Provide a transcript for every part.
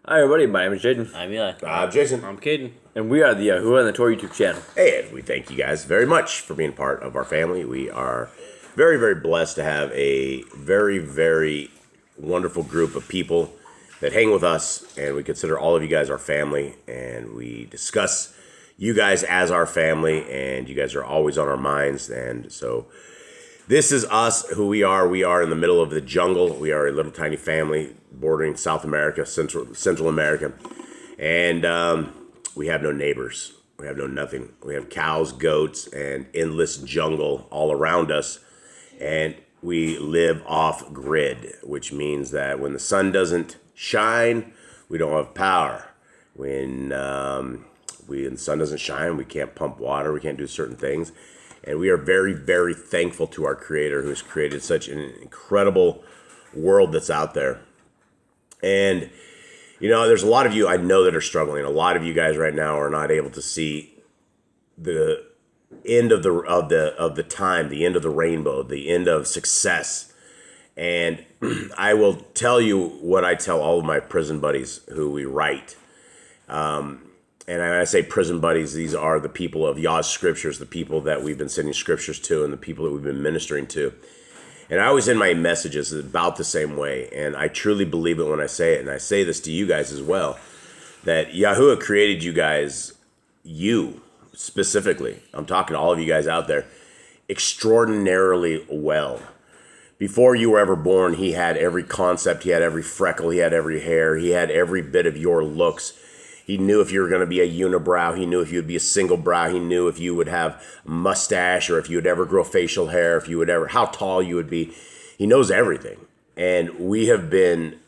Hi everybody, my name is Jaden. I'm Eli. I'm Jason. I'm Caden. And we are the Yahuwah and the Torah YouTube channel. And we thank you guys very much for being part of our family. We are very, very blessed to have a very, very wonderful group of people that hang with us, and we consider all of you guys our family, and we discuss you guys as our family, and you guys are always on our minds. And so this is us, who we are. We are in the middle of the jungle. We are a little tiny family bordering South America, Central America. And we have no neighbors. We have no nothing. We have cows, goats, and endless jungle all around us. And we live off grid, which means that when the sun doesn't shine, we don't have power. When the sun doesn't shine, we can't pump water. We can't do certain things. And we are very, very thankful to our Creator, who has created such an incredible world that's out there. And, you know, there's a lot of you I know that are struggling. A lot of you guys right now are not able to see the end of the time, the end of the rainbow, the end of success. And I will tell you what I tell all of my prison buddies who we write. And when I say prison buddies, these are the people of Yah Scriptures, the people that we've been sending scriptures to and the people that we've been ministering to. And I always end my messages about the same way. And I truly believe it when I say it. And I say this to you guys as well, that Yahuwah created you guys, you specifically, I'm talking to all of you guys out there, extraordinarily well. Before you were ever born, he had every concept, he had every freckle, he had every hair, he had every bit of your looks. He knew if you were going to be a unibrow. He knew if you would be a single brow. He knew if you would have a mustache or if you would ever grow facial hair, if you would ever, how tall you would be. He knows everything. And we have been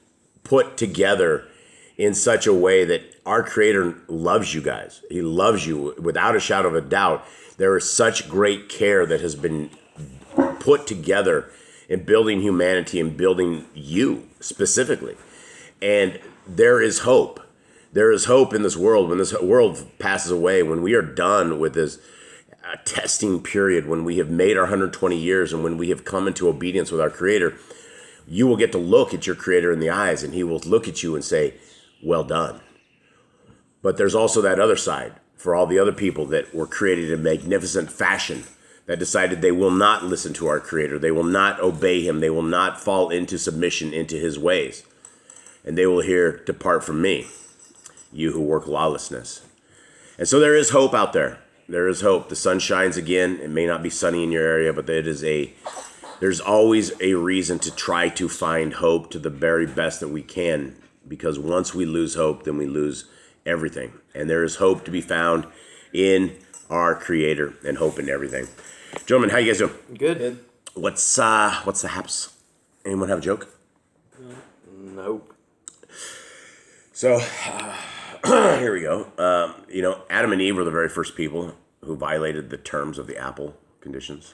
put together in such a way that our Creator loves you guys. He loves you without a shadow of a doubt. There is such great care that has been put together in building humanity and building you specifically. And there is hope. There is hope in this world. When this world passes away, when we are done with this testing period, when we have made our 120 years and when we have come into obedience with our Creator, you will get to look at your Creator in the eyes and he will look at you and say, well done. But there's also that other side for all the other people that were created in magnificent fashion, that decided they will not listen to our Creator. They will not obey him. They will not fall into submission into his ways. And they will hear, depart from me, you who work lawlessness. And so there is hope out there. There is hope. The sun shines again. It may not be sunny in your area, but there's always a reason to try to find hope to the very best that we can. Because once we lose hope, then we lose everything. And there is hope to be found in our Creator and hope in everything. Gentlemen, how you guys doing? Good. What's the haps? Anyone have a joke? Nope. So, here we go. Adam and Eve were the very first people who violated the terms of the apple conditions.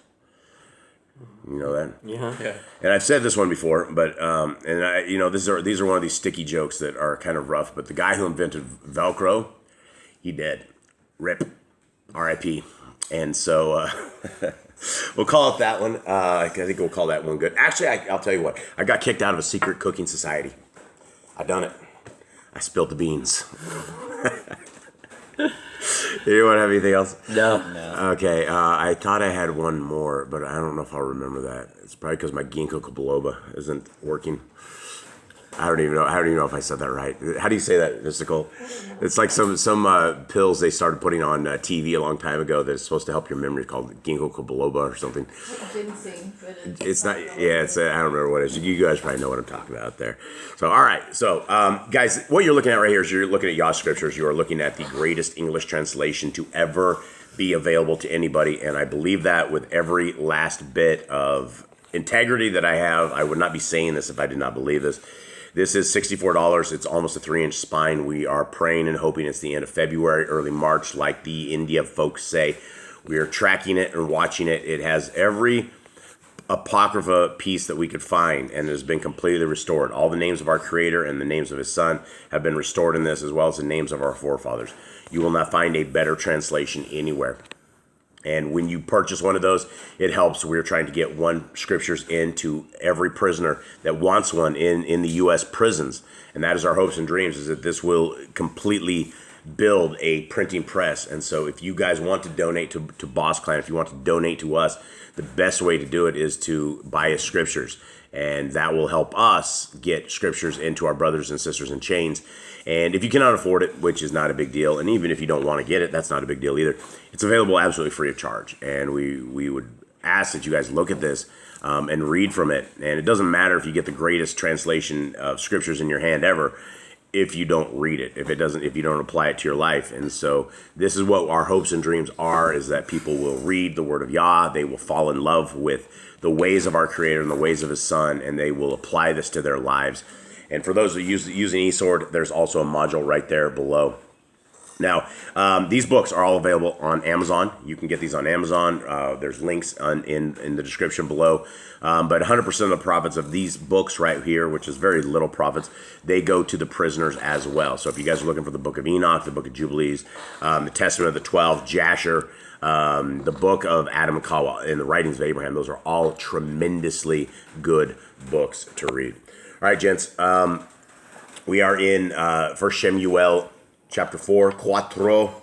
You know that? Yeah. And I've said this one before, but these are one of these sticky jokes that are kind of rough. But the guy who invented Velcro, he dead. RIP. R.I.P. And so we'll call it that one. I think we'll call that one good. Actually, I'll tell you what. I got kicked out of a secret cooking society. I done it. I spilled the beans. Anyone have anything else? No. Okay, I thought I had one more, but I don't know if I'll remember that. It's probably because my ginkgo biloba isn't working. I don't even know if I said that right. How do you say that, Nicole? It's like some pills they started putting on TV a long time ago that's supposed to help your memory, called ginkgo biloba or something. Ginseng, but It's not. Yeah, I don't remember what it is. You guys probably know what I'm talking about there. So, all right. So, guys, what you're looking at right here is you're looking at Yah Scriptures. You are looking at the greatest English translation to ever be available to anybody, and I believe that with every last bit of integrity that I have. I would not be saying this if I did not believe this. This is $64. It's almost a 3-inch spine. We are praying and hoping it's the end of February, early March, like the India folks say. We are tracking it and watching it. It has every Apocrypha piece that we could find, and it has been completely restored. All the names of our Creator and the names of his Son have been restored in this, as well as the names of our forefathers. You will not find a better translation anywhere. And when you purchase one of those, it helps. We're trying to get one scriptures into every prisoner that wants one in the U.S. prisons. And that is our hopes and dreams, is that this will completely build a printing press. And so if you guys want to donate to Boss Clan, if you want to donate to us, the best way to do it is to buy us scriptures. And that will help us get scriptures into our brothers and sisters in chains. And if you cannot afford it, which is not a big deal, and even if you don't want to get it, that's not a big deal either. It's available absolutely free of charge. And we would ask that you guys look at this and read from it. And it doesn't matter if you get the greatest translation of scriptures in your hand ever, if you don't read it, if you don't apply it to your life. And so this is what our hopes and dreams are, is that people will read the word of Yah, they will fall in love with the ways of our Creator and the ways of His Son, and they will apply this to their lives. And for those who use an eSword, there's also a module right there below. Now, these books are all available on Amazon. You can get these on Amazon. There's links in the description below. But 100% of the profits of these books right here, which is very little profits, they go to the prisoners as well. So if you guys are looking for the Book of Enoch, the Book of Jubilees, the Testament of the 12, Jasher, the Book of Adam and Kawa, and the Writings of Abraham, those are all tremendously good books to read. All right, gents. We are in 1 SHEMU'EL chapter 4, Cuatro.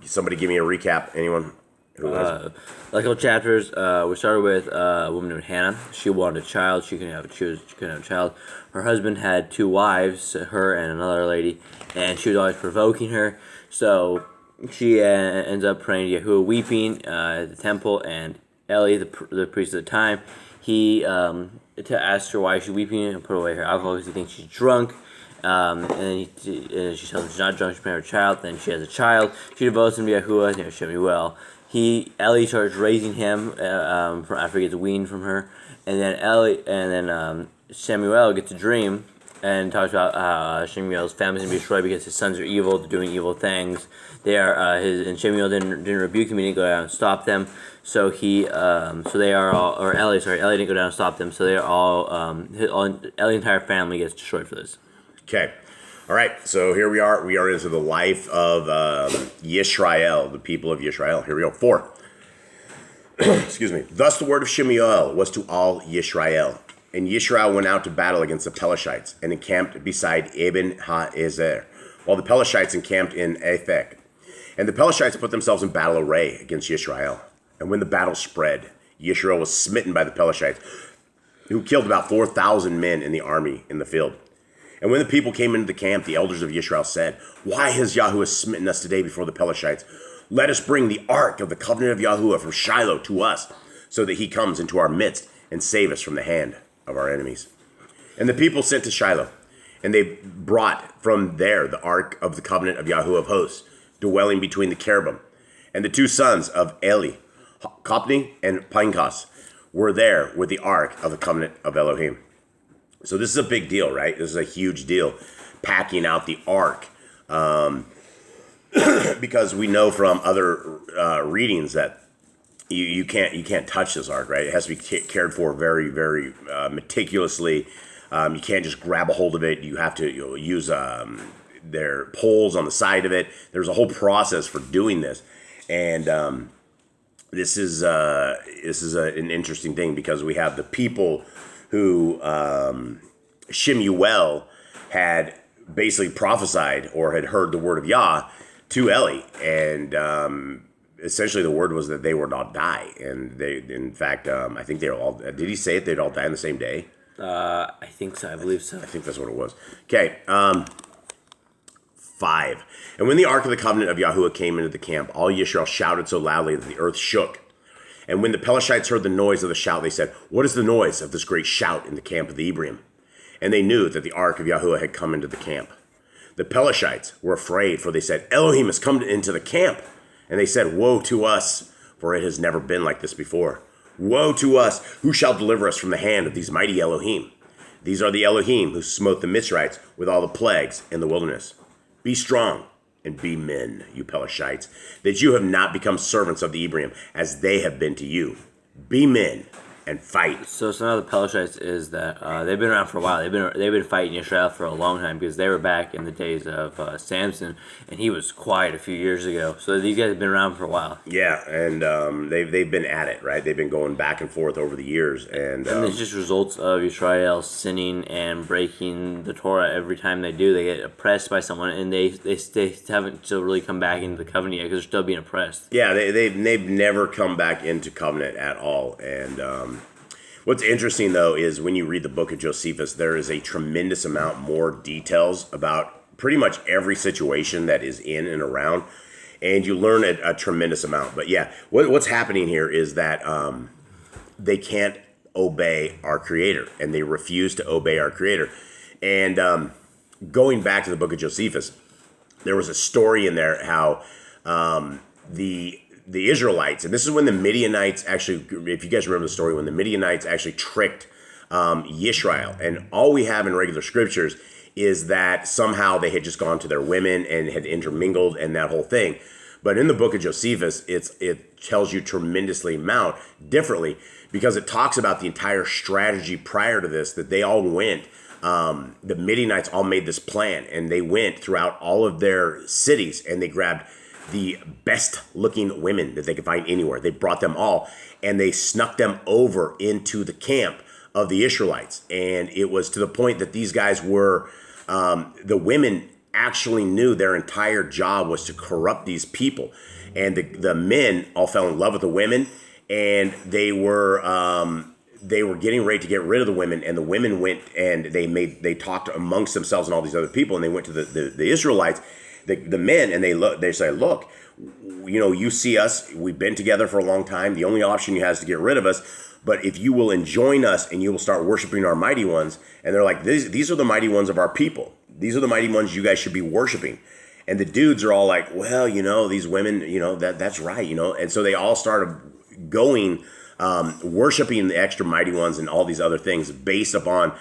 Somebody give me a recap. Anyone? Like couple chapters, we started with a woman named Hannah. She wanted a child. She couldn't have a child. Her husband had two wives, her and another lady, and she was always provoking her. So she ends up praying to Yahuwah, weeping at the temple. And Eli, the priest at the time, he asked her why she's weeping and put away her alcohol because he thinks she's drunk. And then she tells him she's not drunk, she's pregnant with a child. Then she has a child. She devotes him to Yahuwah, SHEMU'EL. Eli starts raising him after he gets weaned from her, and then SHEMU'EL gets a dream and talks about SHEMU'EL's family's gonna be destroyed because his sons are evil, they're doing evil things. They are and SHEMU'EL didn't rebuke him, he didn't go down and stop them. So Eli didn't go down and stop them. So they are all Eli's entire family gets destroyed for this. Okay. All right, so here we are. We are into the life of Yisrael, the people of Yisrael. Here we go. 4. Excuse me. Thus the word of SHEMU'EL was to all Yisrael. And Yisrael went out to battle against the Pelishites and encamped beside Eben HaEzer, while the Pelishites encamped in Aphek. And the Pelishites put themselves in battle array against Yisrael. And when the battle spread, Yisrael was smitten by the Pelishites, who killed about 4,000 men in the army in the field. And when the people came into the camp, the elders of Yisrael said, "Why has Yahuwah smitten us today before the Pelishites? Let us bring the ark of the covenant of Yahuwah from Shiloh to us, so that he comes into our midst and save us from the hand of our enemies." And the people sent to Shiloh, and they brought from there the ark of the covenant of Yahuwah of hosts, dwelling between the cherubim. And the two sons of Eli, Hophni and Pinchas, were there with the ark of the covenant of Elohim. So this is a big deal, right? This is a huge deal, packing out the ark, because we know from other readings that you can't touch this ark, right? It has to be cared for very, very meticulously. You can't just grab a hold of it. You have to use their poles on the side of it. There's a whole process for doing this, and this is an interesting thing because we have the people who SHEMU'EL had basically prophesied or had heard the word of Yah to Eli, and essentially the word was that they would not die, and they, in fact, I think they were all. Did he say it? They'd all die on the same day. I think so. I believe so. I think that's what it was. Okay. 5. And when the ark of the covenant of Yahuwah came into the camp, all Yisrael shouted so loudly that the earth shook. And when the Pelishites heard the noise of the shout, they said, "What is the noise of this great shout in the camp of the Ephraim?" And they knew that the ark of Yahuwah had come into the camp. The Pelishites were afraid, for they said, "Elohim has come into the camp." And they said, "Woe to us, for it has never been like this before. Woe to us, who shall deliver us from the hand of these mighty Elohim? These are the Elohim who smote the Mitzrites with all the plagues in the wilderness. Be strong and be men, you Pelishites, that you have not become servants of the Ephraim, as they have been to you. Be men and fight. So some of the Pelishites is that they've been around for a while. They've been fighting Israel for a long time because they were back in the days of Samson, and he was quiet a few years ago. So these guys have been around for a while. Yeah, and they've been at it, right? They've been going back and forth over the years, and it's just results of Israel sinning and breaking the Torah. Every time they do, they get oppressed by someone, and they haven't still really come back into the covenant yet because they're still being oppressed. Yeah, they've never come back into covenant at all. And what's interesting, though, is when you read the book of Josephus, there is a tremendous amount more details about pretty much every situation that is in and around, and you learn a tremendous amount. But yeah, what's happening here is that they can't obey our Creator, and they refuse to obey our Creator. And going back to the book of Josephus, there was a story in there how the Israelites, and this is when the Midianites actually, if you guys remember the story, when the Midianites actually tricked Yisrael, and all we have in regular scriptures is that somehow they had just gone to their women and had intermingled and that whole thing. But in the book of Josephus, it tells you tremendously differently, because it talks about the entire strategy prior to this, that they all went, the Midianites all made this plan, and they went throughout all of their cities, and they grabbed the best looking women that they could find anywhere. They brought them all, and they snuck them over into the camp of the Israelites. And it was to the point that these guys were, the women actually knew their entire job was to corrupt these people. And the men all fell in love with the women, and they were getting ready to get rid of the women, and the women went and they talked amongst themselves and all these other people, and they went to the Israelites, the men, and they say, look, you see us, we've been together for a long time. The only option you have is to get rid of us. But if you will enjoin us and you will start worshiping our mighty ones, and they're like, these are the mighty ones of our people. These are the mighty ones you guys should be worshiping. And the dudes are all like, well, these women, that's right, And so they all started going, worshiping the extra mighty ones and all these other things based upon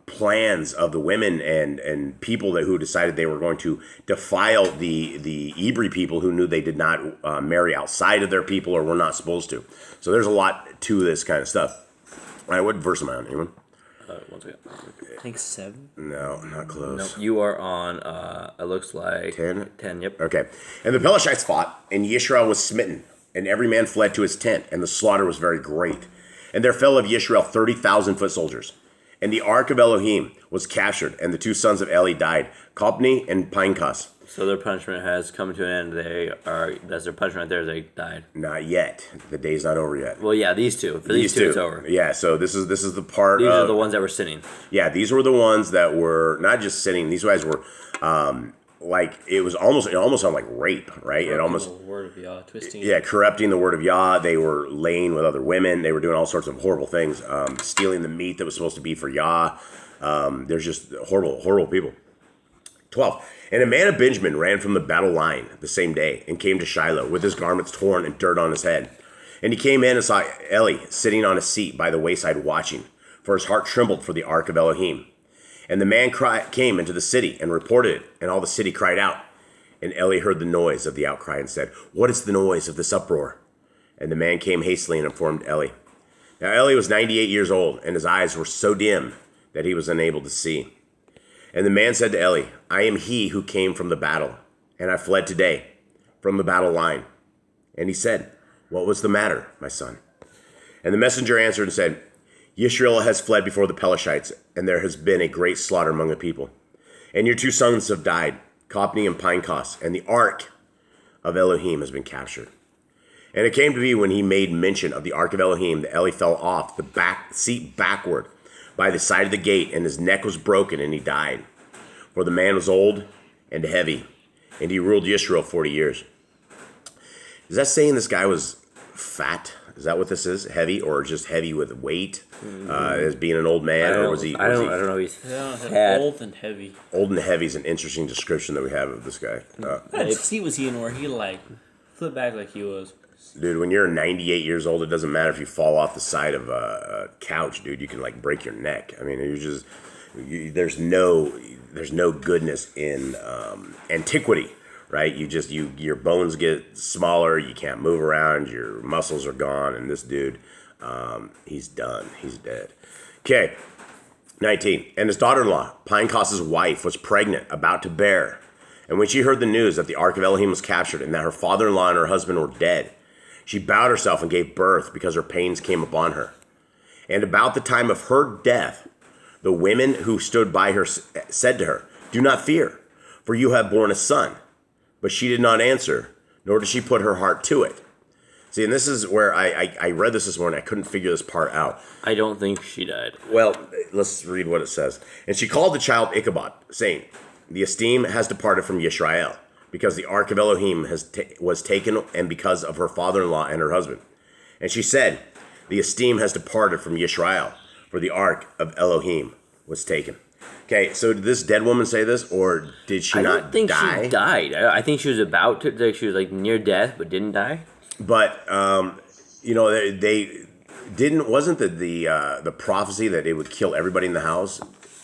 plans of the women and people who decided they were going to defile the Hebrew people, who knew they did not marry outside of their people or were not supposed to. So there's a lot to this kind of stuff. All right, what verse am I on, anyone? One second. I think 7. No, not close. Nope. You are on, it looks like 10? 10, yep. Okay. And the Pelishites fought, and Yisrael was smitten, and every man fled to his tent, and the slaughter was very great. And there fell of Yisrael 30,000 foot soldiers. And the ark of Elohim was captured, and the two sons of Eli died, Kopni and Pinchas. So their punishment has come to an end. That's their punishment right there. They died. Not yet. The day's not over yet. Well, yeah, these two. For these two, it's over. Yeah, so this is the part. These are the ones that were sinning. Yeah, these were the ones that were not just sinning. These guys were, it almost sounded like rape, right? It almost the word of Yah, twisting. Yeah, corrupting the word of Yah. They were laying with other women. They were doing all sorts of horrible things. Stealing the meat that was supposed to be for Yah. There's just horrible people. 12. And a man of Benjamin ran from the battle line the same day and came to Shiloh with his garments torn and dirt on his head. And he came in and saw Eli sitting on a seat by the wayside watching, for his heart trembled for the ark of Elohim. And the man came into the city and reported it, and all the city cried out. And Eli heard the noise of the outcry and said, what is the noise of this uproar? And the man came hastily and informed Eli. Now Eli was 98 years old, and his eyes were so dim that he was unable to see. And the man said to Eli, I am he who came from the battle, and I fled today from the battle line. And he said, what was the matter, my son? And the messenger answered and said, Yisrael has fled before the Pelishites, and there has been a great slaughter among the people. And your two sons have died, Kopni and Pinchas, and the ark of Elohim has been captured. And it came to be when he made mention of the ark of Elohim that Eli fell off the back seat backward by the side of the gate, and his neck was broken, and he died. For the man was old and heavy, and he ruled Yisrael 40 years. Is that saying this guy was fat? Is that what this is? Heavy, or just heavy with weight? As being an old man, or was he? I don't know. He's Yeah, old and heavy. Old and heavy is an interesting description that we have of this guy. What seat was he in where he flipped back like he was? Dude, when you're 98 years old, it doesn't matter if you fall off the side of a couch, dude. You can break your neck. I mean, there's no goodness in antiquity, right? Your bones get smaller. You can't move around. Your muscles are gone. And this dude He's done. He's dead. Okay. 19. And his daughter-in-law, Pinecost's wife, was pregnant, about to bear. And when she heard the news that the Ark of Elohim was captured and that her father-in-law and her husband were dead, she bowed herself and gave birth because her pains came upon her. And about the time of her death, the women who stood by her said to her, "Do not fear, for you have borne a son." But she did not answer, nor did she put her heart to it. See, and this is where I read this morning. I couldn't figure this part out. I don't think she died. Well, let's read what it says. And she called the child Ichabod, saying, "The esteem has departed from Yisrael, because the Ark of Elohim was taken, and because of her father-in-law and her husband." And she said, "The esteem has departed from Yisrael, for the Ark of Elohim was taken." Okay, so did this dead woman say this, or did she not die? I don't think she died. I think she was about to, like, she was like near death, but didn't die. But they didn't. Wasn't the prophecy that it would kill everybody in the house?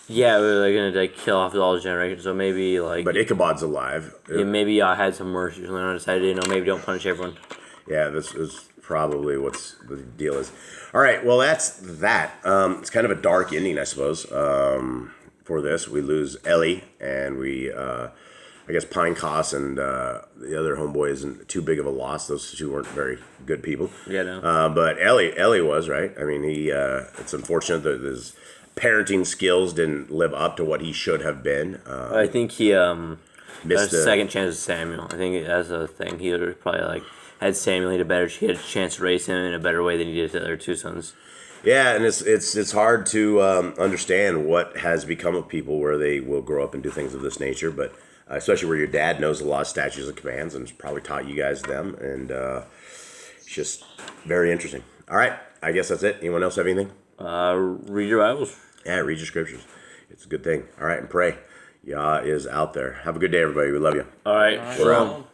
Yeah, we were gonna like kill off all the generations. So maybe like. But Ichabod's alive. Yeah, maybe Yah had some mercy or something. I decided, maybe don't punish everyone. Yeah, this is probably what's the deal is. All right, well that's that. It's kind of a dark ending, I suppose. For this, we lose Ellie, and we. I guess Pinecost and the other homeboy isn't too big of a loss. Those two weren't very good people. Yeah, no. But Ellie was, right? I mean, it's unfortunate that his parenting skills didn't live up to what he should have been. I think he missed a second chance with Samuel. I think that's a thing. He would have probably had Samuel. He had a chance to raise him in a better way than he did his other two sons. Yeah, and it's hard to understand what has become of people where they will grow up and do things of this nature, but. Especially where your dad knows a lot of statutes and commands and has probably taught you guys them. And it's just very interesting. All right. I guess that's it. Anyone else have anything? Read your Bibles. Yeah, read your scriptures. It's a good thing. All right. And pray. Yah is out there. Have a good day, everybody. We love you. All right. Shalom.